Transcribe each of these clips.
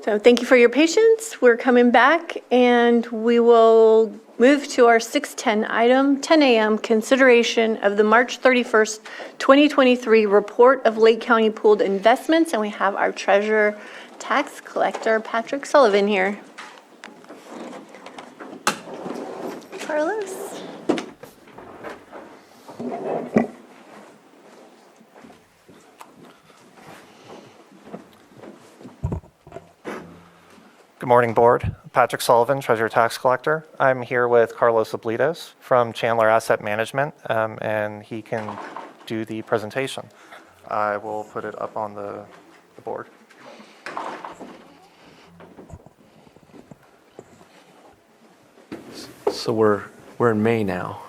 So thank you for your patience. We're coming back and we will move to our 6:10 item, 10 a.m. consideration of the March 31st, 2023 report of Lake County pooled investments. And we have our treasurer tax collector, Patrick Sullivan here. Carlos. Good morning, Board. Patrick Sullivan, Treasurer Tax Collector. I'm here with Carlos Oblitos from Chandler Asset Management, and he can do the presentation. I will put it up on the board. So we're in May now,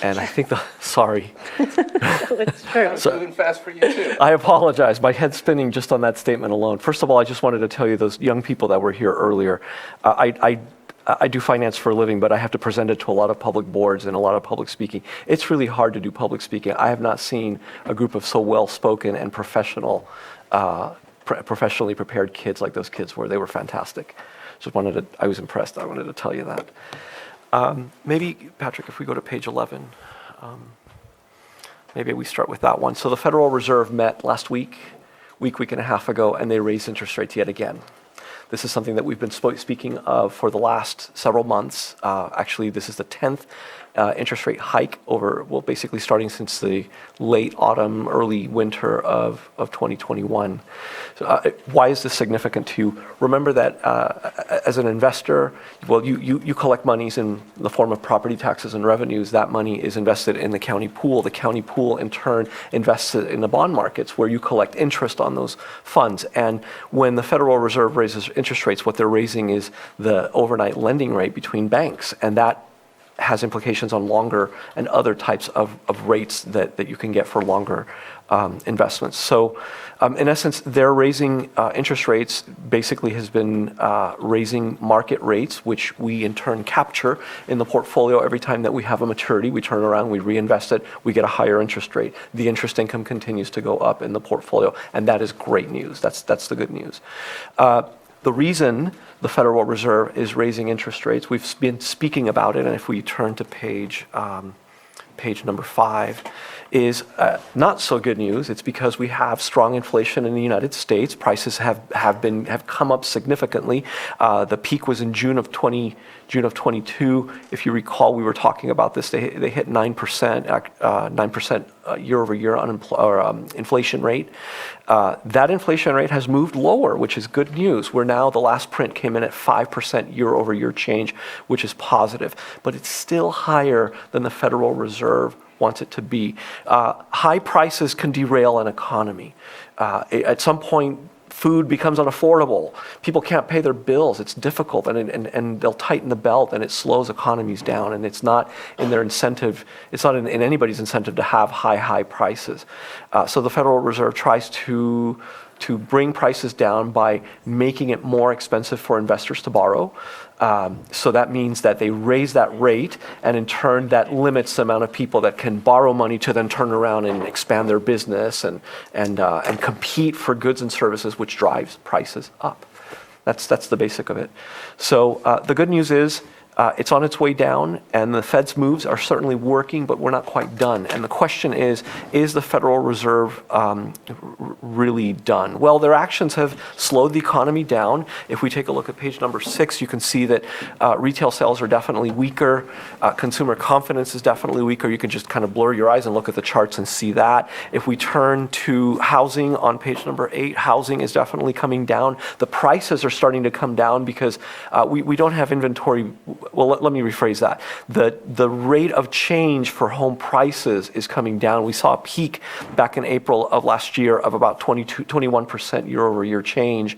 and I think sorry. It's true. It's moving fast for you too. I apologize. My head's spinning just on that statement alone. First of all, I just wanted to tell you, those young people that were here earlier, I do finance for a living, but I have to present it to a lot of public boards and a lot of public speaking. It's really hard to do public speaking. I have not seen a group of so well-spoken and professionally prepared kids like those kids were. They were fantastic. I was impressed. I wanted to tell you that. Maybe, Patrick, if we go to page 11, maybe we start with that one. So the Federal Reserve met last week and a half ago, and they raised interest rates yet again. This is something that we've been speaking of for the last several months. Actually, this is the 10th interest rate hike basically starting since the late autumn, early winter of 2021. So, why is this significant to you? Remember that as an investor, you collect monies in the form of property taxes and revenues. That money is invested in the county pool. The county pool, in turn, invests it in the bond markets where you collect interest on those funds. And when the Federal Reserve raises interest rates, what they're raising is the overnight lending rate between banks, and that has implications on longer and other types of rates that you can get for longer investments. So in essence, they're raising interest rates, basically has been raising market rates, which we in turn capture in the portfolio. Every time that we have a maturity, we turn around, we reinvest it, we get a higher interest rate. The interest income continues to go up in the portfolio, and that is great news. That's the good news. The reason the Federal Reserve is raising interest rates, we've been speaking about it, and if we turn to page number 5, is not so good news. It's because we have strong inflation in the United States. Prices have come up significantly. The peak was in June of 22. If you recall, we were talking about this. They hit 9% year-over-year inflation rate. That inflation rate has moved lower, which is good news. The last print came in at 5% year-over-year change, which is positive, but it's still higher than the Federal Reserve wants it to be. High prices can derail an economy. At some point, food becomes unaffordable. People can't pay their bills. It's difficult, and they'll tighten the belt, and it slows economies down. And it's not in their incentive. It's not in anybody's incentive to have high prices. So the Federal Reserve tries to bring prices down by making it more expensive for investors to borrow. So that means that they raise that rate, and in turn that limits the amount of people that can borrow money to then turn around and expand their business and compete for goods and services, which drives prices up. That's the basic of it. So the good news is it's on its way down, and the Fed's moves are certainly working, but we're not quite done. And the question is the Federal Reserve really done? Well, their actions have slowed the economy down. If we take a look at page number 6, you can see that retail sales are definitely weaker. Consumer confidence is definitely weaker. You can just kind of blur your eyes and look at the charts and see that. If we turn to housing on page number 8, housing is definitely coming down. The prices are starting to come down because we don't have inventory. Well, let me rephrase that. The rate of change for home prices is coming down. We saw a peak back in April of last year of about 21% year-over-year change,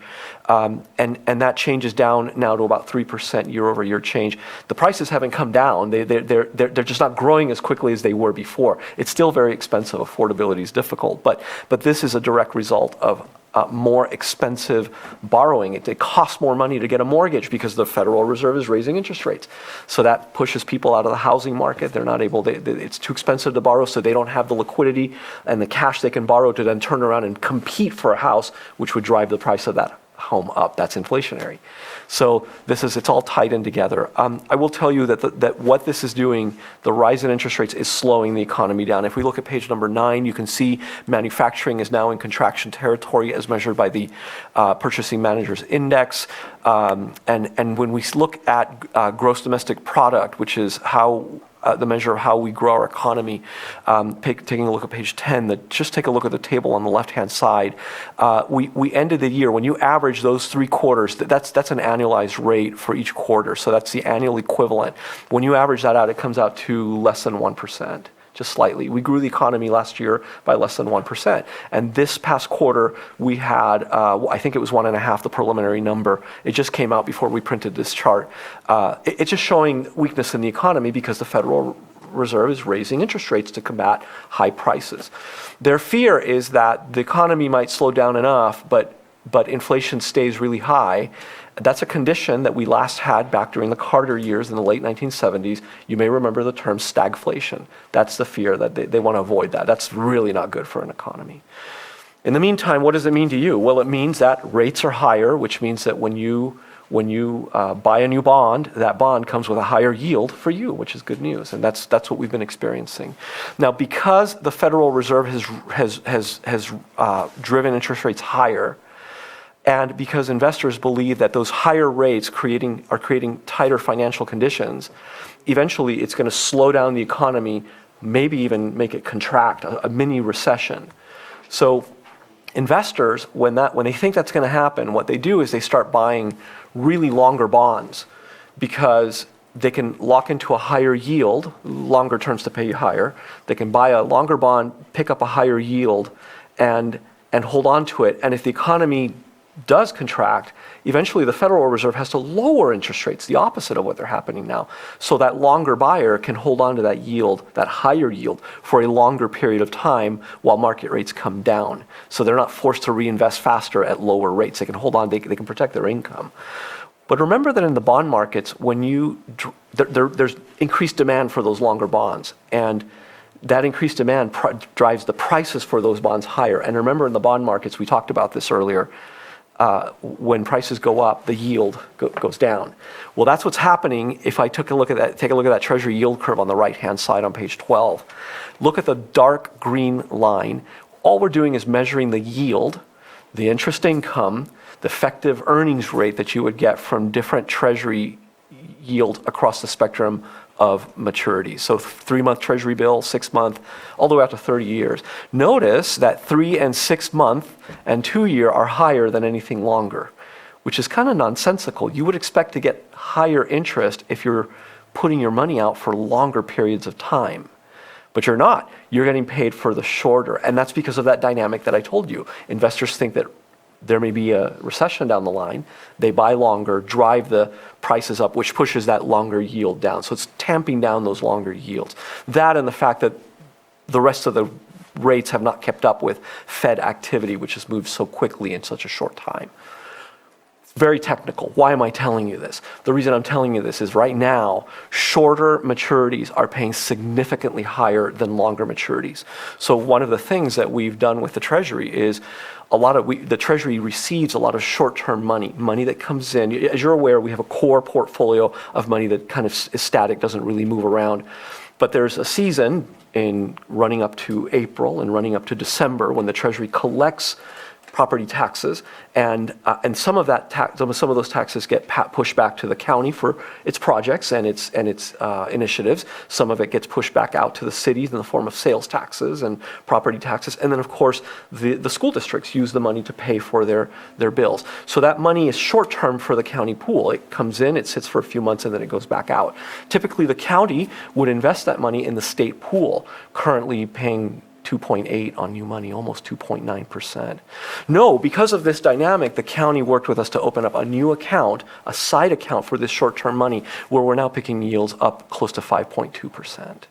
and that change is down now to about 3% year-over-year change. The prices haven't come down. They're just not growing as quickly as they were before. It's still very expensive. Affordability is difficult, but this is a direct result of more expensive borrowing. It costs more money to get a mortgage because the Federal Reserve is raising interest rates. So that pushes people out of the housing market. They're not able, it's too expensive to borrow, so they don't have the liquidity and the cash they can borrow to then turn around and compete for a house, which would drive the price of that home up. That's inflationary. So it's all tied in together. I will tell you that what this is doing, the rise in interest rates is slowing the economy down. If we look at page number 9, you can see manufacturing is now in contraction territory as measured by the Purchasing Managers Index. And when we look at gross domestic product, which is how the measure of how we grow our economy, taking a look at page 10, just take a look at the table on the left-hand side. We ended the year, when you average those 3 quarters, that's an annualized rate for each quarter, so that's the annual equivalent. When you average that out, it comes out to less than 1%. Just slightly. We grew the economy last year by less than 1%. And this past quarter, we had, I think it was 1.5, the preliminary number. It just came out before we printed this chart. It's just showing weakness in the economy because the Federal Reserve is raising interest rates to combat high prices. Their fear is that the economy might slow down enough, but inflation stays really high. That's a condition that we last had back during the Carter years in the late 1970s. You may remember the term stagflation. That's the fear that they want to avoid that. That's really not good for an economy. In the meantime, what does it mean to you? Well, it means that rates are higher, which means that when you buy a new bond, that bond comes with a higher yield for you, which is good news. And that's what we've been experiencing. Now, because the Federal Reserve has driven interest rates higher, and because investors believe that those higher rates are creating tighter financial conditions, eventually it's going to slow down the economy, maybe even make it contract, a mini recession. So investors, when they think that's going to happen, what they do is they start buying really longer bonds because they can lock into a higher yield, longer terms to pay you higher. They can buy a longer bond, pick up a higher yield, and hold on to it. And if the economy does contract, eventually the Federal Reserve has to lower interest rates, the opposite of what they're happening now. So that longer buyer can hold on to that yield, that higher yield, for a longer period of time while market rates come down. So they're not forced to reinvest faster at lower rates. They can hold on, they can protect their income. But remember that in the bond markets, there's increased demand for those longer bonds. And that increased demand drives the prices for those bonds higher. And remember, in the bond markets, we talked about this earlier, when prices go up, the yield goes down. Well, that's what's happening if I take a look at that Treasury yield curve on the right-hand side on page 12. Look at the dark green line. All we're doing is measuring the yield, the interest income, the effective earnings rate that you would get from different Treasury yield across the spectrum of maturity. So 3-month Treasury bill, 6-month, all the way out to 30 years. Notice that 3 and 6 month and 2 year are higher than anything longer, which is kind of nonsensical. You would expect to get higher interest if you're putting your money out for longer periods of time. But you're not. You're getting paid for the shorter. And that's because of that dynamic that I told you. Investors think that there may be a recession down the line. They buy longer, drive the prices up, which pushes that longer yield down. So it's tamping down those longer yields. That and the fact that the rest of the rates have not kept up with Fed activity, which has moved so quickly in such a short time. Very technical. Why am I telling you this? The reason I'm telling you this is right now, shorter maturities are paying significantly higher than longer maturities. So one of the things that we've done with the Treasury is the Treasury receives a lot of short-term money that comes in. As you're aware, we have a core portfolio of money that kind of is static, doesn't really move around. But there's a season in running up to April and running up to December when the Treasury collects property taxes, and some of those taxes get pushed back to the county for its projects and its initiatives. Some of it gets pushed back out to the cities in the form of sales taxes and property taxes, and then of course the school districts use the money to pay for their bills. So that money is short term for the county pool. It comes in, it sits for a few months, and then it goes back out. Typically, the county would invest that money in the state pool, currently paying 2.8 on new money, almost 2.9%. No, because of this dynamic, the county worked with us to open up a new account, a side account for this short-term money, where we're now picking yields up close to 5.2%.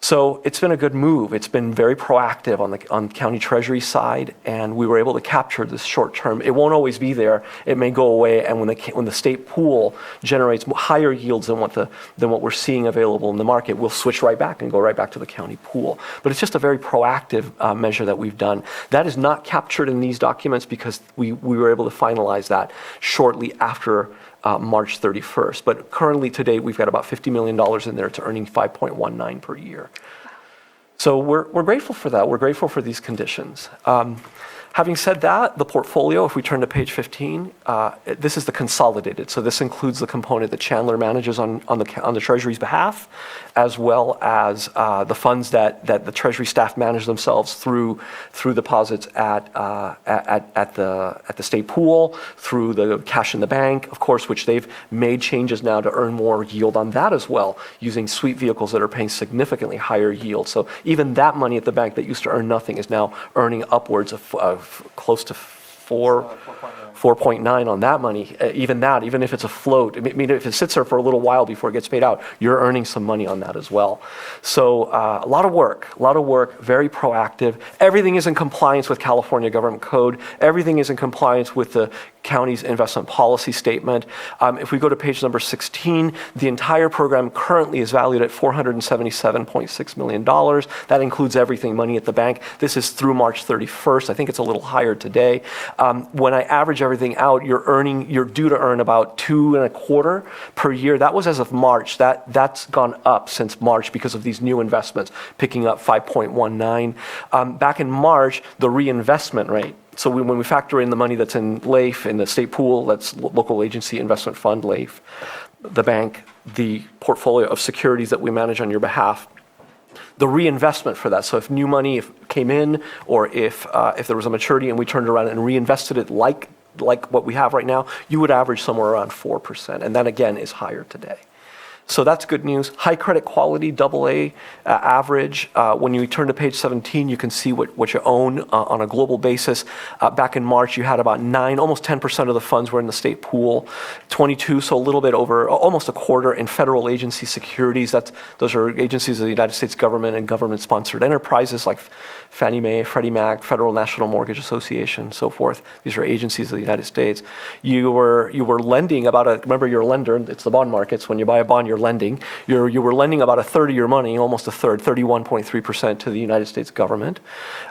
So it's been a good move. It's been very proactive on county treasury side, and we were able to capture this short term. It won't always be there. It may go away, and when the state pool generates higher yields than what we're seeing available in the market, we'll switch right back and go right back to the county pool. But it's just a very proactive measure that we've done. That is not captured in these documents because we were able to finalize that shortly after March 31st. But currently today, we've got about $50 million in there. It's earning 5.19 per year. So we're grateful for that. We're grateful for these conditions. Having said that, the portfolio, if we turn to page 15, this is the consolidated. So this includes the component that Chandler manages on the Treasury's behalf, as well as the funds that the Treasury staff manage themselves through deposits at the state pool, through the cash in the bank, of course, which they've made changes now to earn more yield on that as well, using sweep vehicles that are paying significantly higher yield. So even that money at the bank that used to earn nothing is now earning upwards of close to 4.9 on that money. Even if it's a float, I mean, if it sits there for a little while before it gets paid out, you're earning some money on that as well. So a lot of work, very proactive. Everything is in compliance with California government code. Everything is in compliance with the county's investment policy statement. If we go to page number 16, the entire program currently is valued at $477.6 million. That includes everything, money at the bank. This is through March 31st. I think it's a little higher today. When I average everything out, you're due to earn about 2.25 per year. That was as of March. That's gone up since March because of these new investments, picking up 5.19. Back in March, the reinvestment rate, so when we factor in the money that's in LAIF, in the state pool, that's local agency investment fund, LAIF, the bank, the portfolio of securities that we manage on your behalf, the reinvestment for that. So if new money came in, or if there was a maturity and we turned around and reinvested it like what we have right now, you would average somewhere around 4%. And that again is higher today. So that's good news. High credit quality, AA average. When you turn to page 17, you can see what you own on a global basis. Back in March, you had about 9, almost 10% of the funds were in the state pool. 22, so a little bit over, almost a quarter in federal agency securities. Those are agencies of the United States government and government-sponsored enterprises like Fannie Mae, Freddie Mac, Federal National Mortgage Association, so forth. These are agencies of the United States. You were lending remember you're a lender, it's the bond markets. When you buy a bond, you're lending. You were lending about a third of your money, almost a third, 31.3% to the United States government.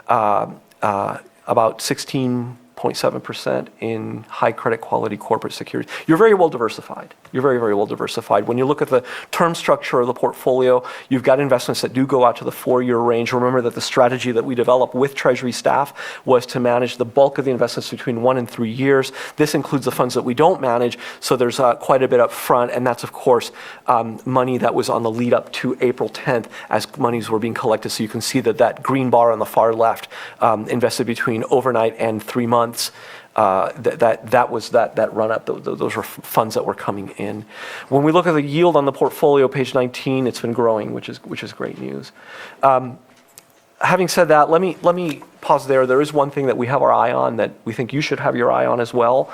About 16.7% in high credit quality corporate securities. You're very well diversified. You're very, very well diversified. When you look at the term structure of the portfolio, you've got investments that do go out to the 4-year range. Remember that the strategy that we developed with Treasury staff was to manage the bulk of the investments between 1 and 3 years. This includes the funds that we don't manage, so there's quite a bit up front, and that's, of course, money that was on the lead up to April 10th as monies were being collected. So you can see that green bar on the far left invested between overnight and 3 months. That was that run up. Those were funds that were coming in. When we look at the yield on the portfolio, page 19, it's been growing, which is great news. Having said that, let me pause there. There is one thing that we have our eye on that we think you should have your eye on as well.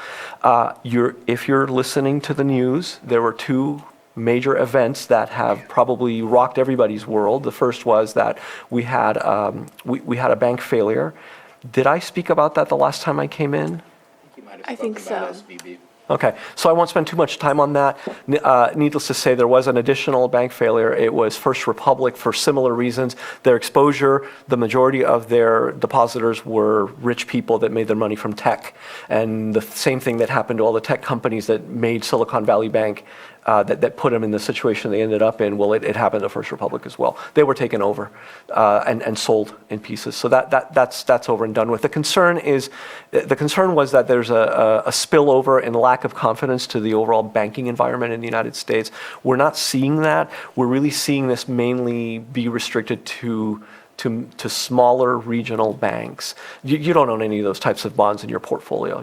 If you're listening to the news, there were 2 major events that have probably rocked everybody's world. The first was that we had a bank failure. Did I speak about that the last time I came in? I think so. Okay, so I won't spend too much time on that. Needless to say, there was an additional bank failure. It was First Republic for similar reasons. Their exposure, the majority of their depositors were rich people that made their money from tech. And the same thing that happened to all the tech companies that made Silicon Valley Bank, that put them in the situation they ended up in, well, it happened to First Republic as well. They were taken over and sold in pieces. So that's over and done with. The concern was that there's a spillover and lack of confidence to the overall banking environment in the United States. We're not seeing that. We're really seeing this mainly be restricted to smaller regional banks. You don't own any of those types of bonds in your portfolio.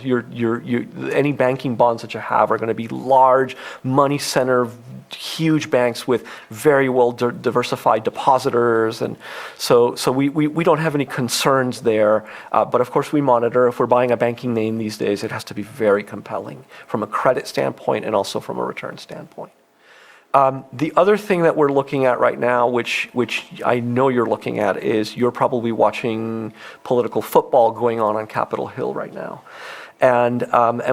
Any banking bonds that you have are going to be large, money center, huge banks with very well diversified depositors, and so we don't have any concerns there. But of course, we monitor. If we're buying a banking name these days, it has to be very compelling from a credit standpoint and also from a return standpoint. The other thing that we're looking at right now, which I know you're looking at, is you're probably watching political football going on Capitol Hill right now. And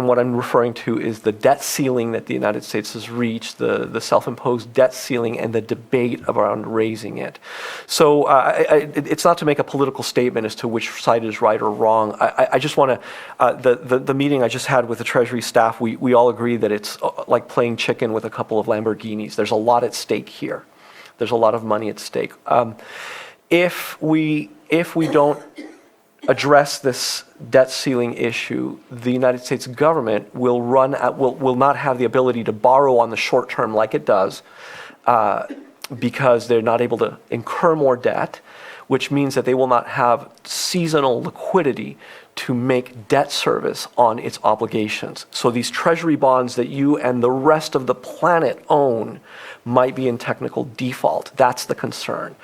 what I'm referring to is the debt ceiling that the United States has reached, the self-imposed debt ceiling and the debate around raising it. So it's not to make a political statement as to which side is right or wrong. I just want to, the meeting I just had with the Treasury staff, we all agree that it's like playing chicken with a couple of Lamborghinis. There's a lot at stake here. There's a lot of money at stake. If we don't address this debt ceiling issue, the United States government will not have the ability to borrow on the short term like it does, because they're not able to incur more debt, which means that they will not have seasonal liquidity to make debt service on its obligations. So these treasury bonds that you and the rest of the planet own might be in technical default. That's the concern.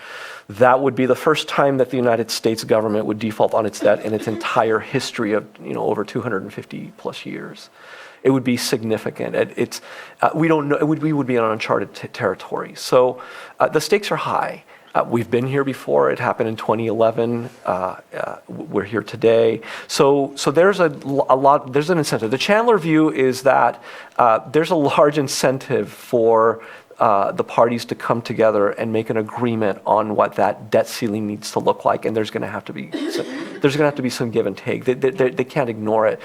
That would be the first time that the United States government would default on its debt in its entire history of over 250 plus years. It would be significant. We don't know. We would be in uncharted territory. So the stakes are high. We've been here before. It happened in 2011. We're here today. So there's a lot. There's an incentive. The Chandler view is that there's a large incentive for the parties to come together and make an agreement on what that debt ceiling needs to look like, and there's going to have to be some give and take. They can't ignore it.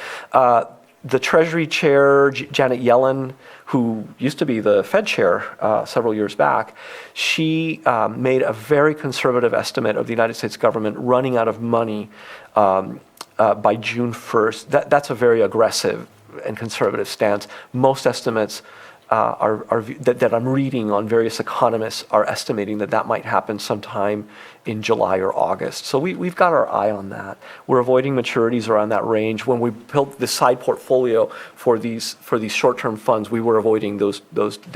The Treasury Chair, Janet Yellen, who used to be the Fed Chair several years back, she made a very conservative estimate of the United States government running out of money by June 1st. That's a very aggressive and conservative stance. Most estimates that I'm reading on various economists are estimating that might happen sometime in July or August. So we've got our eye on that. We're avoiding maturities around that range. When we built the side portfolio for these short-term funds, we were avoiding those.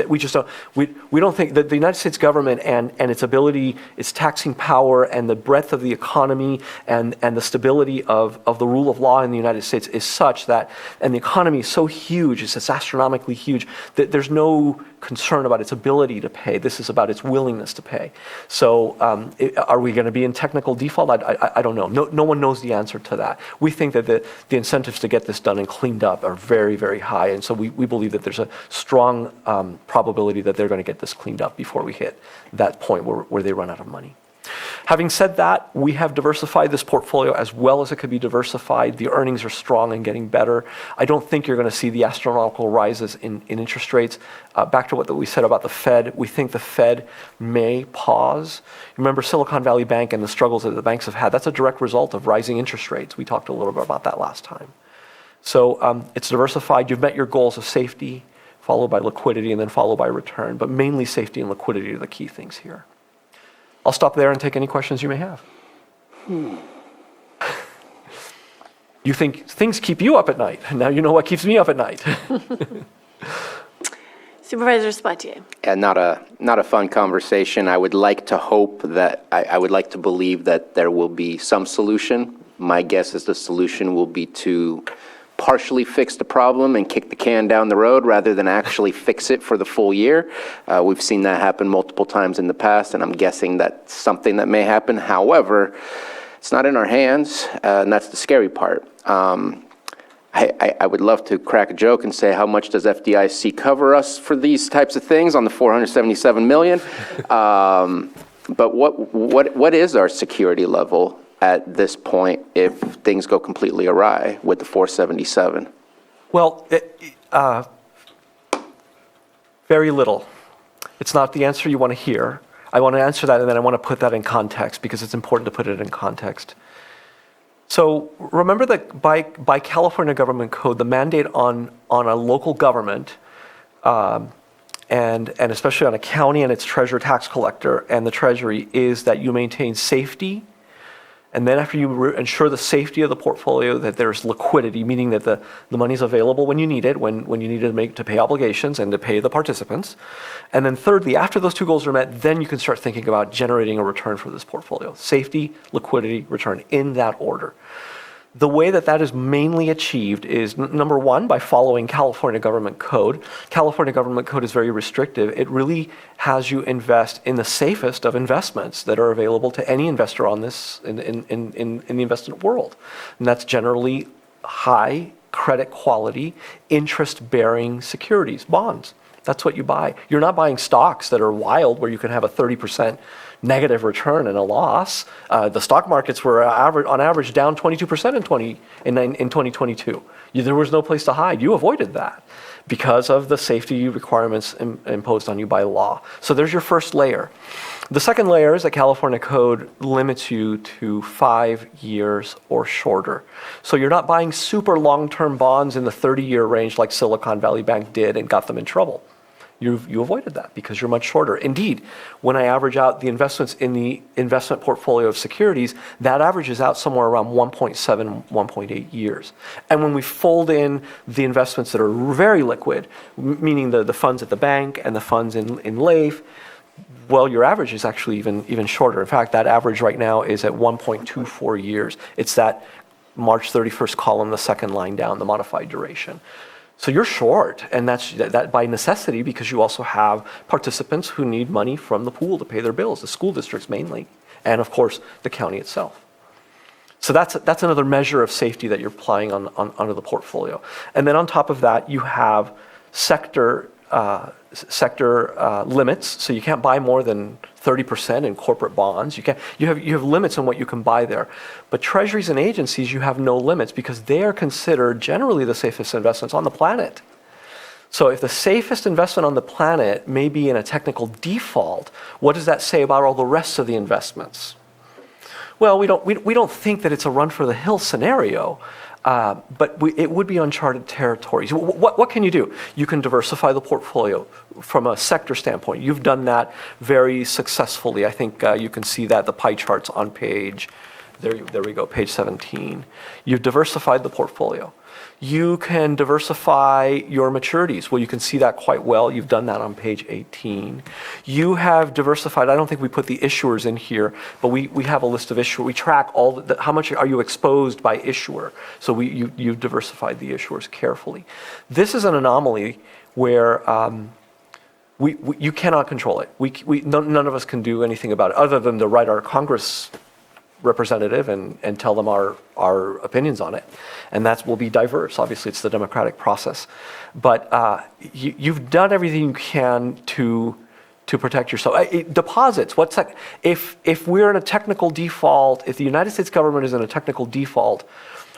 We just don't. We don't think that the United States government and its ability, its taxing power, and the breadth of the economy and the stability of the rule of law in the United States is such that, and the economy is so huge, it's astronomically huge, that there's no concern about its ability to pay. This is about its willingness to pay. So are we going to be in technical default? I don't know. No one knows the answer to that. We think that the incentives to get this done and cleaned up are very, very high. And so we believe that there's a strong probability that they're going to get this cleaned up before we hit that point where they run out of money. Having said that, we have diversified this portfolio as well as it could be diversified. The earnings are strong and getting better. I don't think you're going to see the astronomical rises in interest rates. Back to what we said about the Fed, we think the Fed may pause. Remember Silicon Valley Bank and the struggles that the banks have had. That's a direct result of rising interest rates. We talked a little bit about that last time. So it's diversified. You've met your goals of safety, followed by liquidity, and then followed by return. But mainly safety and liquidity are the key things here. I'll stop there and take any questions you may have. You think things keep you up at night. Now you know what keeps me up at night. Supervisor Spatier. And not a fun conversation. I would like to hope that, I would like to believe that there will be some solution. My guess is the solution will be to partially fix the problem and kick the can down the road rather than actually fix it for the full year. We've seen that happen multiple times in the past, and I'm guessing that's something that may happen. However, it's not in our hands, and that's the scary part. I would love to crack a joke and say, how much does FDIC cover us for these types of things on the $477 million? But what is our security level at this point if things go completely awry with the 477? Well, very little. It's not the answer you want to hear. I want to answer that, and then I want to put that in context because it's important to put it in context. So remember that by California government code, the mandate on a local government, and especially on a county and its treasurer, tax collector, and the treasury, is that you maintain safety. And then after you ensure the safety of the portfolio, that there's liquidity, meaning that the money's available when you need it, when you need it to pay obligations and to pay the participants. And then thirdly, after those two goals are met, then you can start thinking about generating a return for this portfolio. Safety, liquidity, return, in that order. The way that that is mainly achieved is, number one, by following California government code. California government code is very restrictive. It really has you invest in the safest of investments that are available to any investor on this in the investment world. And that's generally high credit quality, interest-bearing securities, bonds. That's what you buy. You're not buying stocks that are wild where you can have a 30% negative return and a loss. The stock markets were on average down 22% in 2022. There was no place to hide. You avoided that because of the safety requirements imposed on you by law. So there's your first layer. The second layer is that California code limits you to 5 years or shorter. So you're not buying super long-term bonds in the 30-year range like Silicon Valley Bank did and got them in trouble. You avoided that because you're much shorter. Indeed, when I average out the investments in the investment portfolio of securities, that averages out somewhere around 1.7, 1.8 years. And when we fold in the investments that are very liquid, meaning the funds at the bank and the funds in LAIF, well, your average is actually even shorter. In fact, that average right now is at 1.24 years. It's that March 31st column, the second line down, the modified duration. So you're short, and that's that by necessity because you also have participants who need money from the pool to pay their bills, the school districts mainly, and of course the county itself. So that's another measure of safety that you're applying onto the portfolio. And then on top of that, you have sector limits, so you can't buy more than 30% in corporate bonds. You have limits on what you can buy there. But treasuries and agencies, you have no limits because they are considered generally the safest investments on the planet. So if the safest investment on the planet may be in a technical default, what does that say about all the rest of the investments? Well, we don't think that it's a run for the hill scenario. But it would be uncharted territories. What can you do? You can diversify the portfolio from a sector standpoint. You've done that very successfully. I think you can see that the pie charts on page, there we go, page 17. You've diversified the portfolio. You can diversify your maturities. Well, you can see that quite well. You've done that on page 18. You have diversified, I don't think we put the issuers in here, but we have a list of issuers. We track how much are you exposed by issuer. So you've diversified the issuers carefully. This is an anomaly where you cannot control it. None of us can do anything about it other than to write our Congress representative and tell them our opinions on it. And that will be diverse. Obviously, it's the democratic process. But you've done everything you can to protect yourself. Deposits, what's that? If we're in a technical default, if the United States government is in a technical default,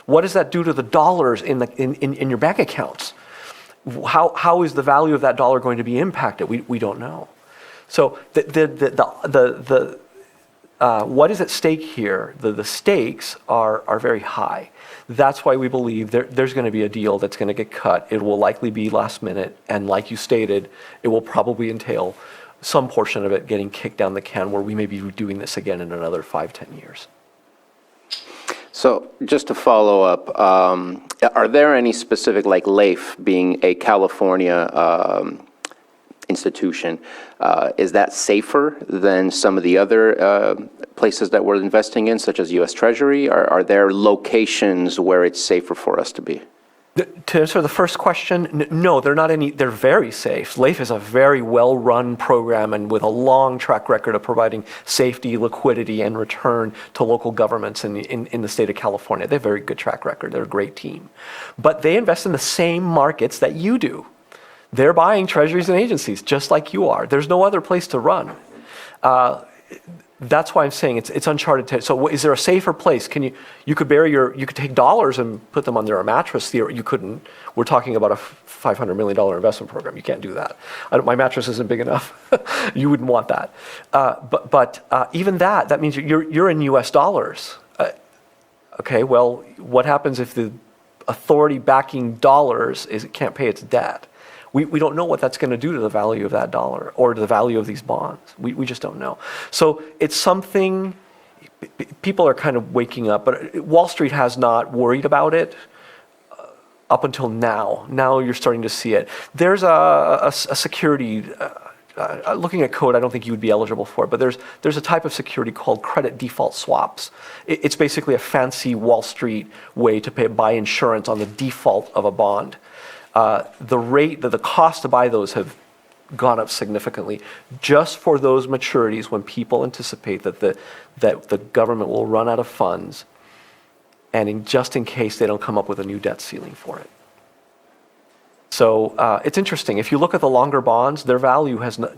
what does that do to the dollars in your bank accounts? How is the value of that dollar going to be impacted? We don't know. So what is at stake here? The stakes are very high. That's why we believe there's going to be a deal that's going to get cut. It will likely be last minute, and like you stated, it will probably entail some portion of it getting kicked down the can where we may be doing this again in another 5-10 years. So just to follow up, are there any specific, like LAIF being a California institution, is that safer than some of the other places that we're investing in, such as U.S. Treasury? Are there locations where it's safer for us to be? To answer the first question, no, they're not any. They're very safe. LAIF is a very well-run program and with a long track record of providing safety, liquidity, and return to local governments in the state of California. They have a very good track record. They're a great team. But they invest in the same markets that you do. They're buying treasuries and agencies just like you are. There's no other place to run. That's why I'm saying it's uncharted. So is there a safer place? You could take dollars and put them under a mattress. You couldn't. We're talking about a $500 million investment program. You can't do that. My mattress isn't big enough. You wouldn't want that. But even that means you're in U.S. dollars. Okay, well, what happens if the authority backing dollars can't pay its debt? We don't know what that's going to do to the value of that dollar or to the value of these bonds. We just don't know. So it's something people are kind of waking up, but Wall Street has not worried about it up until now. Now you're starting to see it. There's a security looking at code, I don't think you would be eligible for it, but there's a type of security called credit default swaps. It's basically a fancy Wall Street way to buy insurance on the default of a bond. The cost to buy those have gone up significantly just for those maturities when people anticipate that the government will run out of funds, and just in case they don't come up with a new debt ceiling for it. So it's interesting. If you look at the longer bonds, their value has not,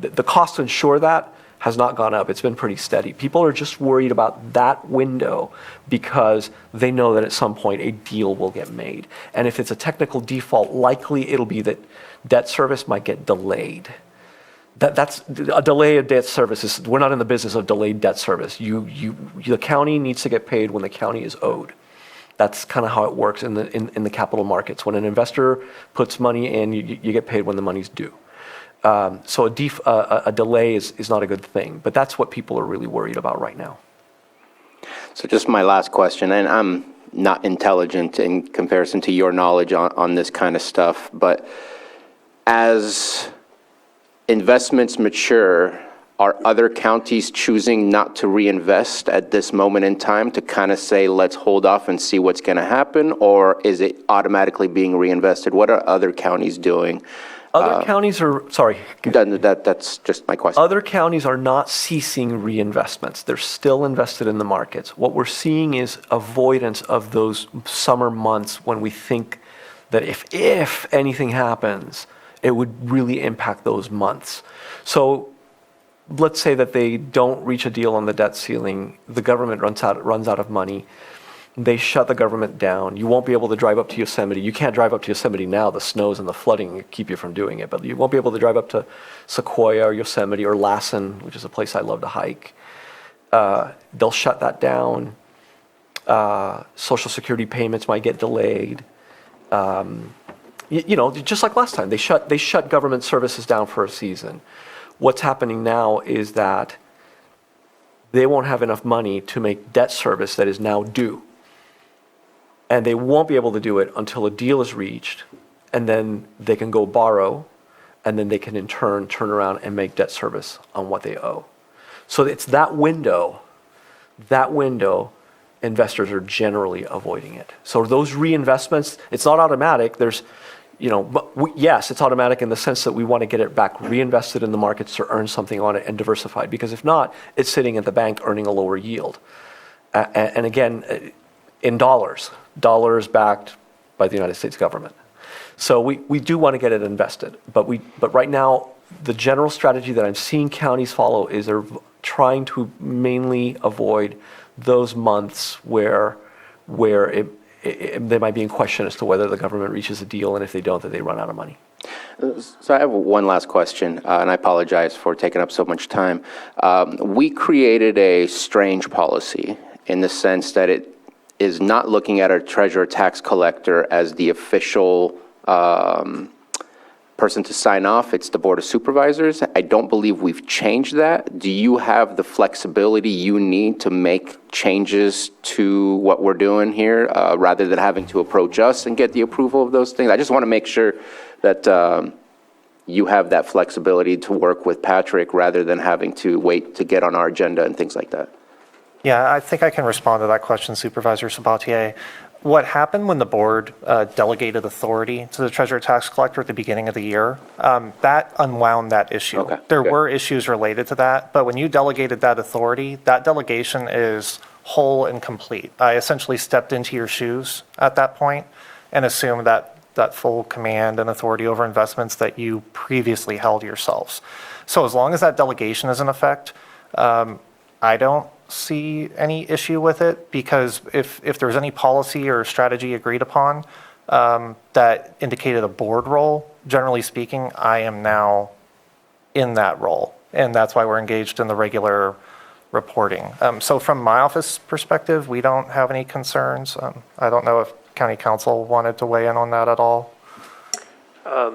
the cost to insure that has not gone up. It's been pretty steady. People are just worried about that window because they know that at some point a deal will get made. And if it's a technical default, likely it'll be that debt service might get delayed. That's a delay of debt service. We're not in the business of delayed debt service. The county needs to get paid when the county is owed. That's kind of how it works in the capital markets. When an investor puts money in, you get paid when the money's due. So a delay is not a good thing, but that's what people are really worried about right now. So just my last question, and I'm not intelligent in comparison to your knowledge on this kind of stuff, but as investments mature, are other counties choosing not to reinvest at this moment in time to kind of say, let's hold off and see what's going to happen? Or is it automatically being reinvested? What are other counties doing? Other counties are, sorry. That's just my question. Other counties are not ceasing reinvestments. They're still invested in the markets. What we're seeing is avoidance of those summer months when we think that if anything happens, it would really impact those months. So let's say that they don't reach a deal on the debt ceiling, the government runs out of money, they shut the government down, you won't be able to drive up to Yosemite. You can't drive up to Yosemite now, the snows and the flooding keep you from doing it, but you won't be able to drive up to Sequoia or Yosemite or Lassen, which is a place I love to hike. They'll shut that down. Social Security payments might get delayed. Just like last time, they shut government services down for a season. What's happening now is that they won't have enough money to make debt service that is now due. And they won't be able to do it until a deal is reached, and then they can go borrow, and then they can in turn turn around and make debt service on what they owe. So it's that window, investors are generally avoiding it. So those reinvestments, it's not automatic. Yes, it's automatic in the sense that we want to get it back reinvested in the markets to earn something on it and diversified. Because if not, it's sitting at the bank earning a lower yield. And again, in dollars backed by the United States government. So we do want to get it invested. But right now, the general strategy that I'm seeing counties follow is they're trying to mainly avoid those months where they might be in question as to whether the government reaches a deal, and if they don't, that they run out of money. So I have one last question, and I apologize for taking up so much time. We created a strange policy in the sense that it is not looking at our treasurer tax collector as the official person to sign off. It's the Board of Supervisors. I don't believe we've changed that. Do you have the flexibility you need to make changes to what we're doing here rather than having to approach us and get the approval of those things? I just want to make sure that you have that flexibility to work with Patrick rather than having to wait to get on our agenda and things like that. Yeah, I think I can respond to that question, Supervisor Sabatier. What happened when the board delegated authority to the treasurer tax collector at the beginning of the year, that unwound that issue. Okay, there good. were issues related to that, but when you delegated that authority, that delegation is whole and complete. I essentially stepped into your shoes at that point and assumed that full command and authority over investments that you previously held yourselves. So as long as that delegation is in effect, I don't see any issue with it, because if there's any policy or strategy agreed upon that indicated a board role, generally speaking, I am now in that role. And that's why we're engaged in the regular reporting. So from my office perspective, we don't have any concerns. I don't know if County Council wanted to weigh in on that at all. I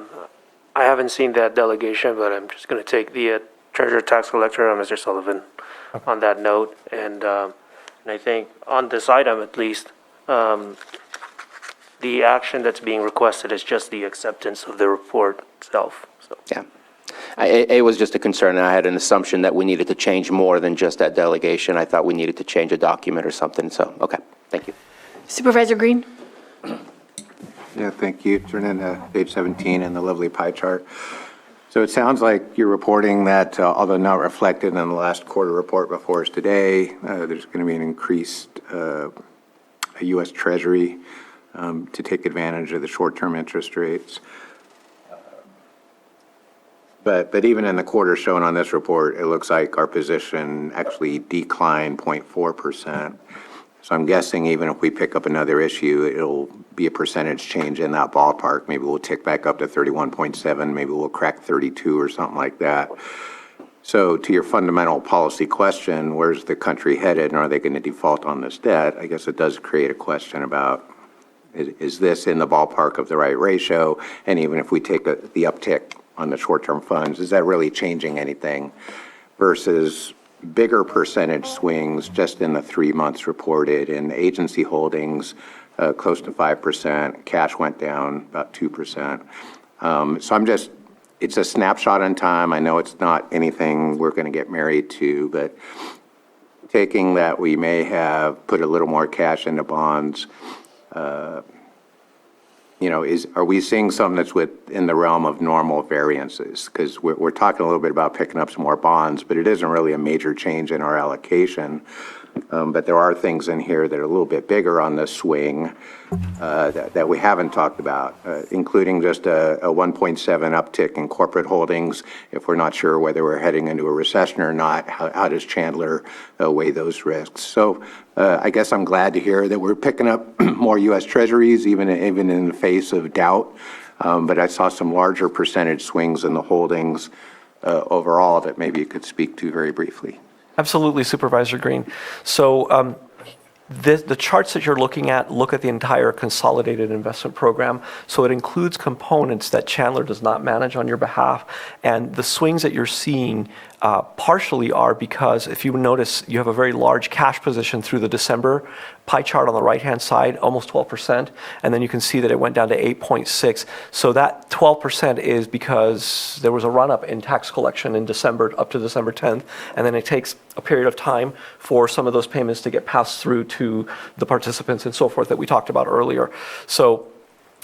haven't seen that delegation, but I'm just going to take the Treasurer Tax Collector, Mr. Sullivan, on that note. And I think on this item, at least, the action that's being requested is just the acceptance of the report itself. So. Yeah. It was just a concern, and I had an assumption that we needed to change more than just that delegation. I thought we needed to change a document or something, so, okay, thank you. Supervisor Green? Yeah, thank you. Turn in page 17 and the lovely pie chart. So it sounds like you're reporting that, although not reflected in the last quarter report before us today, there's going to be an increased U.S. Treasury to take advantage of the short-term interest rates. But even in the quarter shown on this report, it looks like our position actually declined 0.4%. So I'm guessing even if we pick up another issue, it'll be a percentage change in that ballpark. Maybe we'll tick back up to 31.7, maybe we'll crack 32 or something like that. So to your fundamental policy question, where's the country headed and are they going to default on this debt? I guess it does create a question about, is this in the ballpark of the right ratio? And even if we take the uptick on the short-term funds, is that really changing anything versus bigger percentage swings just in the 3 months reported in agency holdings, close to 5%, cash went down about 2%. So it's a snapshot in time. I know it's not anything we're going to get married to, but taking that we may have put a little more cash into bonds, are we seeing something that's within the realm of normal variances? Because we're talking a little bit about picking up some more bonds, but it isn't really a major change in our allocation. But there are things in here that are a little bit bigger on the swing that we haven't talked about, including just a 1.7 uptick in corporate holdings. If we're not sure whether we're heading into a recession or not, how does Chandler weigh those risks? So I guess I'm glad to hear that we're picking up more U.S. Treasuries, even in the face of doubt. But I saw some larger percentage swings in the holdings overall that maybe you could speak to very briefly. Absolutely, Supervisor Green. So the charts that you're looking at look at the entire consolidated investment program. So it includes components that Chandler does not manage on your behalf. And the swings that you're seeing partially are because, if you notice, you have a very large cash position through the December pie chart on the right-hand side, almost 12%. And then you can see that it went down to 8.6. So that 12% is because there was a run-up in tax collection in December up to December 10th. And then it takes a period of time for some of those payments to get passed through to the participants and so forth that we talked about earlier. So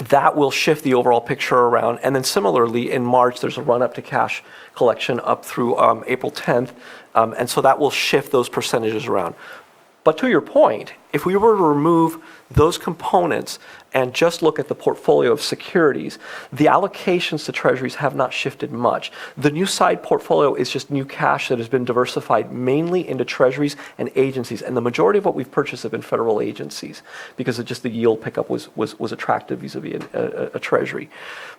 that will shift the overall picture around. And then similarly, in March, there's a run-up to cash collection up through April 10th. And so that will shift those percentages around. But to your point, if we were to remove those components and just look at the portfolio of securities, the allocations to treasuries have not shifted much. The new side portfolio is just new cash that has been diversified mainly into treasuries and agencies. And the majority of what we've purchased have been federal agencies because of just the yield pickup was attractive vis-a-vis a treasury.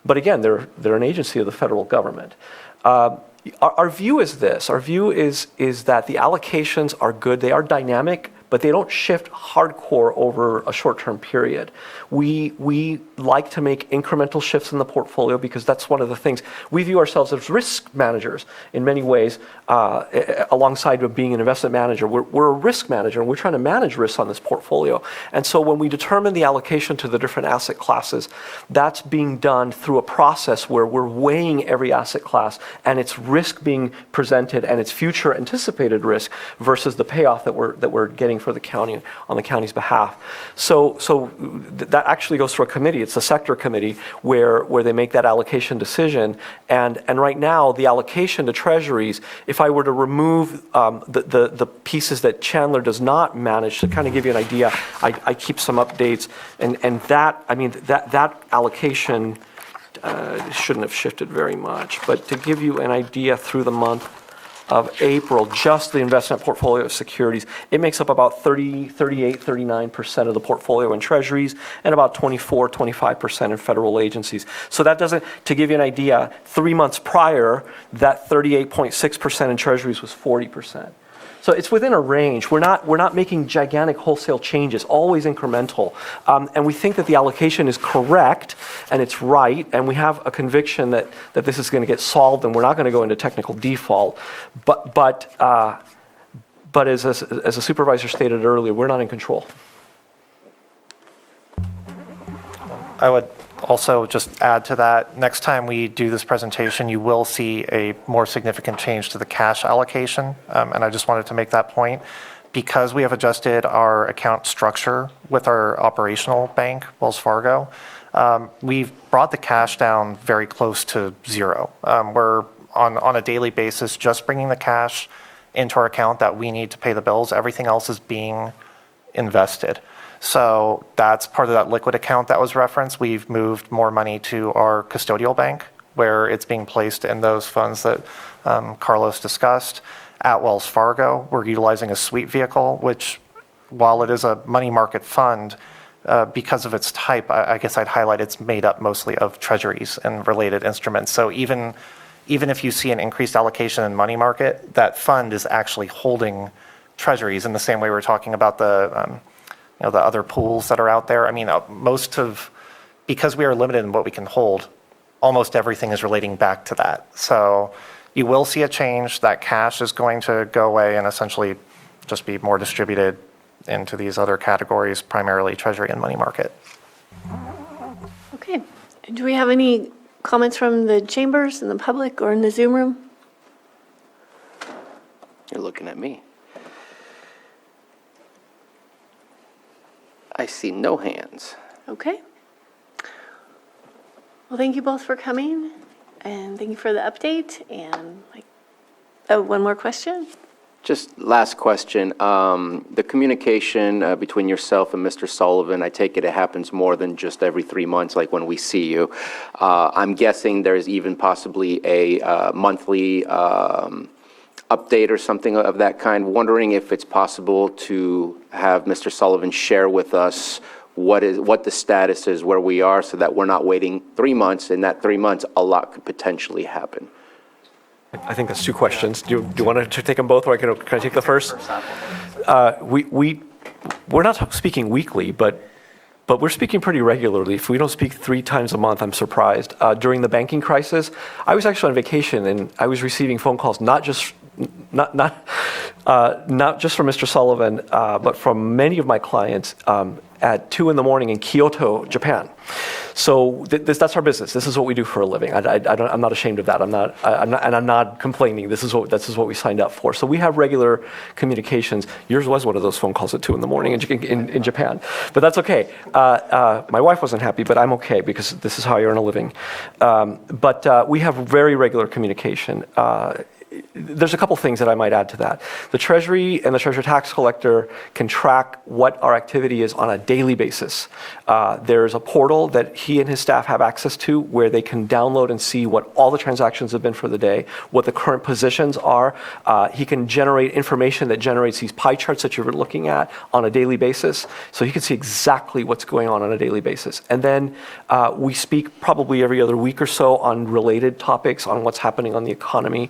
But again, they're an agency of the federal government. Our view is this. Our view is that the allocations are good. They are dynamic, but they don't shift hardcore over a short-term period. We like to make incremental shifts in the portfolio because that's one of the things. We view ourselves as risk managers in many ways, alongside of being an investment manager. We're a risk manager, and we're trying to manage risks on this portfolio. And so when we determine the allocation to the different asset classes, that's being done through a process where we're weighing every asset class and its risk being presented and its future anticipated risk versus the payoff that we're getting for the county on the county's behalf. So that actually goes through a committee. It's a sector committee where they make that allocation decision. And right now, the allocation to treasuries, if I were to remove the pieces that Chandler does not manage, to kind of give you an idea, I keep some updates, and that allocation shouldn't have shifted very much. But to give you an idea, through the month of April, just the investment portfolio of securities, it makes up about 39% of the portfolio in treasuries and about 25% in federal agencies. So that doesn't, to give you an idea, 3 months prior, that 38.6% in treasuries was 40%. So it's within a range. We're not making gigantic wholesale changes, always incremental. And we think that the allocation is correct and it's right, and we have a conviction that this is going to get solved and we're not going to go into technical default. But as a supervisor stated earlier, we're not in control. I would also just add to that, next time we do this presentation, you will see a more significant change to the cash allocation. And I just wanted to make that point. Because we have adjusted our account structure with our operational bank, Wells Fargo, we've brought the cash down very close to zero. We're on a daily basis just bringing the cash into our account that we need to pay the bills. Everything else is being invested. So that's part of that liquid account that was referenced. We've moved more money to our custodial bank where it's being placed in those funds that Carlos discussed. At Wells Fargo, we're utilizing a sweep vehicle, which while it is a money market fund, because of its type, I guess I'd highlight it's made up mostly of treasuries and related instruments. So even if you see an increased allocation in money market, that fund is actually holding treasuries in the same way we're talking about the other pools that are out there. I mean, because we are limited in what we can hold, almost everything is relating back to that. So you will see a change. That cash is going to go away and essentially just be more distributed into these other categories, primarily treasury and money market. Okay. Do we have any comments from the chambers and the public or in the Zoom room? You're looking at me. I see no hands. Okay. Well, thank you both for coming, and thank you for the update. And one more question. Just last question. The communication between yourself and Mr. Sullivan, I take it happens more than just every 3 months, like when we see you. I'm guessing there's even possibly a monthly update or something of that kind. Wondering if it's possible to have Mr. Sullivan share with us what the status is, where we are, so that we're not waiting 3 months. In that 3 months, a lot could potentially happen. I think that's two questions. Do you want to take them both, or can I take the first? We're not speaking weekly, but we're speaking pretty regularly. If we don't speak 3 times a month, I'm surprised. During the banking crisis, I was actually on vacation, and I was receiving phone calls not just from Mr. Sullivan, but from many of my clients at 2 a.m. in Kyoto, Japan. So that's our business. This is what we do for a living. I'm not ashamed of that. I'm not complaining. This is what we signed up for. So we have regular communications. Yours was one of those phone calls at 2 a.m. in Japan, but that's okay. My wife wasn't happy, but I'm okay because this is how I earn a living. But we have very regular communication. There's a couple things that I might add to that. The Treasury and the Treasurer Tax Collector can track what our activity is on a daily basis. There's a portal that he and his staff have access to where they can download and see what all the transactions have been for the day, what the current positions are. He can generate information that generates these pie charts that you're looking at on a daily basis. So he can see exactly what's going on a daily basis. And then we speak probably every other week or so on related topics, on what's happening on the economy.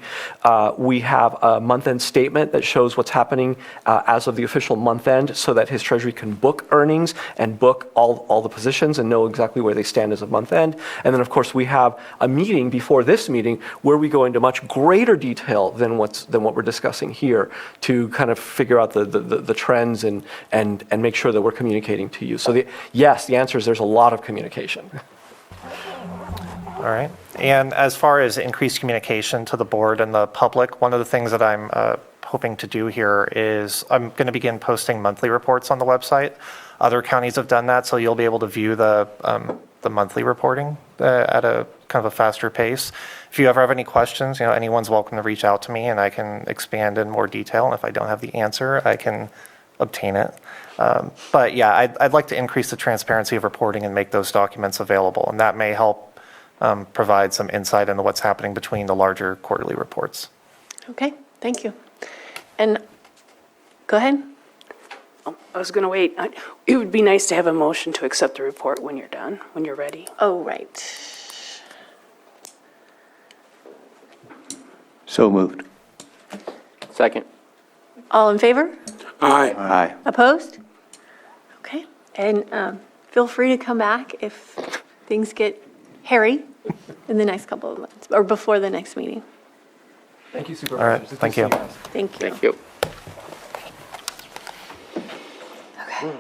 We have a month-end statement that shows what's happening as of the official month-end so that his Treasury can book earnings and book all the positions and know exactly where they stand as of month-end. And then, of course, we have a meeting before this meeting where we go into much greater detail than what we're discussing here to kind of figure out the trends and make sure that we're communicating to you. So yes, the answer is there's a lot of communication. All right. And as far as increased communication to the board and the public, one of the things that I'm hoping to do here is I'm going to begin posting monthly reports on the website. Other counties have done that, so you'll be able to view the monthly reporting at a kind of a faster pace. If you ever have any questions, anyone's welcome to reach out to me, and I can expand in more detail. And if I don't have the answer, I can obtain it. But yeah, I'd like to increase the transparency of reporting and make those documents available, and that may help provide some insight into what's happening between the larger quarterly reports. Okay, thank you. And go ahead. I was going to wait. It would be nice to have a motion to accept the report when you're done, when you're ready. Oh, right. So moved. Second. All in favor? Aye. Opposed? Okay. And feel free to come back if things get hairy in the next couple of months or before the next meeting. Thank you, All right, Supervisors. thank you. Thank you. Thank you. Okay.